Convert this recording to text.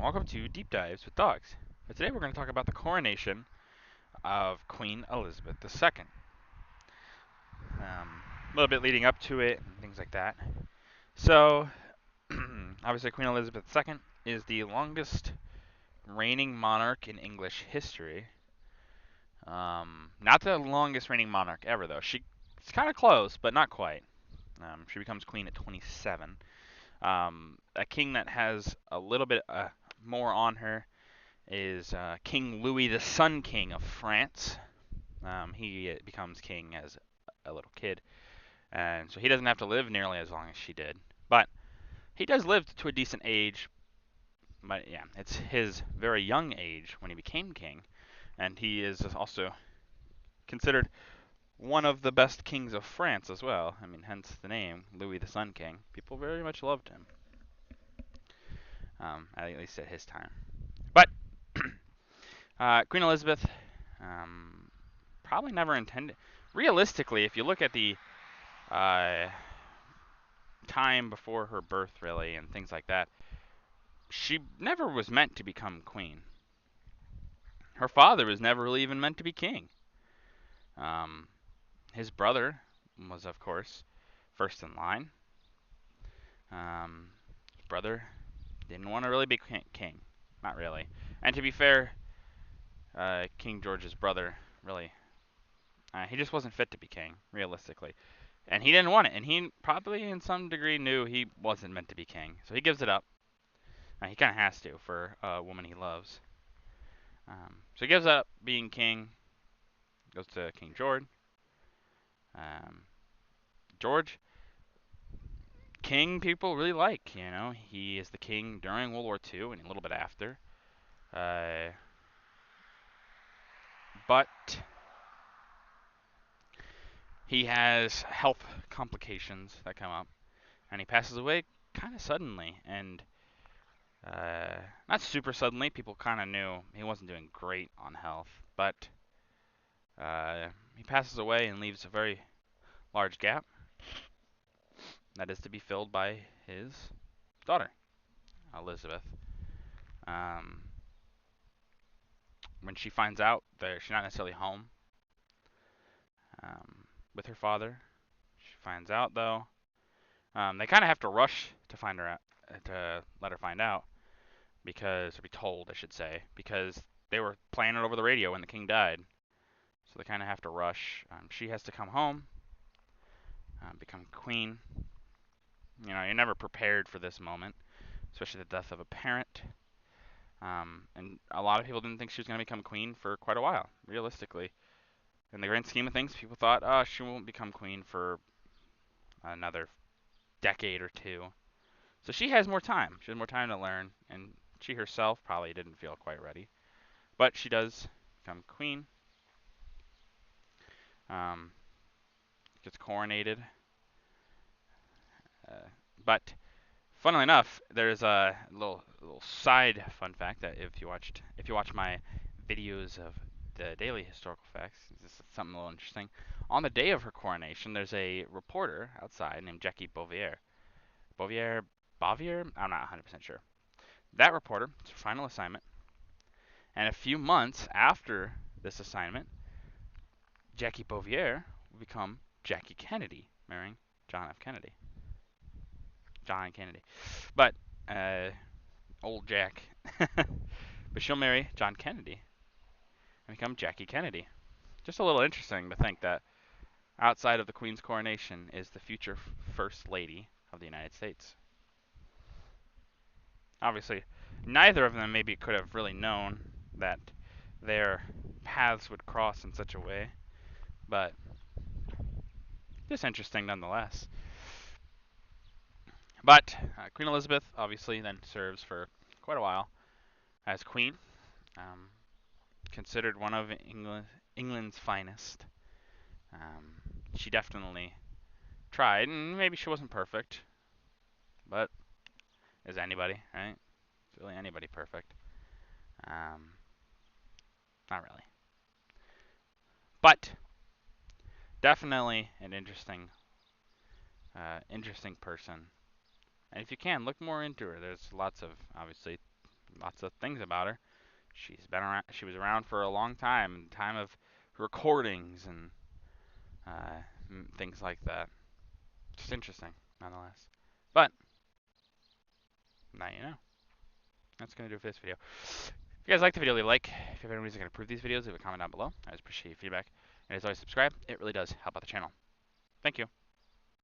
welcome to Deep Dives with Dogs. But today we're going to talk about the coronation of Queen Elizabeth II. A little bit leading up to it and things like that. So, obviously, Queen Elizabeth II is the longest reigning monarch in English history. Not the longest reigning monarch ever, though. It's kind of close, but not quite. She becomes queen at 27. A king that has a little bit more on her is King Louis, the Sun King of France. He becomes king as a little kid, and so he doesn't have to live nearly as long as she did. But he does live to a decent age. But yeah, it's his very young age when he became king, and he is also considered one of the best kings of France as well. I mean, hence the name Louis the Sun King. People very much loved him, at least at his time. But Queen Elizabeth probably never intended. Realistically, if you look at the uh, time before her birth, really, and things like that, she never was meant to become queen. Her father was never really even meant to be king. Um, his brother was, of course, first in line. His brother didn't want to really be king. Not really. And to be fair, King George's brother, really, he just wasn't fit to be king, realistically. And he didn't want it, and he probably in some degree knew he wasn't meant to be king. So he gives it up. He kind of has to for a woman he loves. So he gives up being king, goes to King George. Um, George, king people really like, you know. He is the king during World War II and a little bit after. Uh, but he has health complications that come up, and he passes away kind of suddenly. And not super suddenly. People kind of knew he wasn't doing great on health, but he passes away and leaves a very large gap that is to be filled by his daughter, Elizabeth. Um, when she finds out that she's not necessarily home with her father, she finds out though. They kind of have to rush to find her out, to let her find out, or be told, I should say, because they were playing it over the radio when the king died. So they kind of have to rush. She has to come home, become queen. You know, you're never prepared for this moment, especially the death of a parent. And a lot of people didn't think she was going to become queen for quite a while, realistically. In the grand scheme of things, people thought, oh, she won't become queen for another decade or two. So she has more time. She has more time to learn, and she herself probably didn't feel quite ready. But she does become queen, um, gets coronated. Uh, but funnily enough, there's a little side fun fact that if you watch my videos of the daily historical facts, this is something a little interesting. On the day of her coronation, there's a reporter outside named Jackie Bouvier. Bouvier? I'm not 100% sure. That reporter, it's her final assignment, and a few months after this assignment, Jackie Bouvier will become Jackie Kennedy, marrying John F. Kennedy. John Kennedy. But old Jack. But she'll marry John Kennedy and become Jackie Kennedy. Just a little interesting to think that outside of the Queen's coronation is the future First Lady of the United States. Obviously, neither of them maybe could have really known that their paths would cross in such a way, but just interesting nonetheless. But Queen Elizabeth obviously then serves for quite a while as queen, um, considered one of England's finest. Um, she definitely tried, and maybe she wasn't perfect, but is anybody, right? Is really anybody perfect? Um, Not really. But definitely an interesting person. And if you can, look more into her. There's lots of, obviously, lots of things about her. She's been around. She was around for a long time, time of recordings and things like that. Just interesting, nonetheless. But now you know. That's gonna do it for this video. If you guys like the video, leave a like. If you have any reason to improve these videos, leave a comment down below. I just appreciate your feedback. And as always, subscribe. It really does help out the channel. Thank you.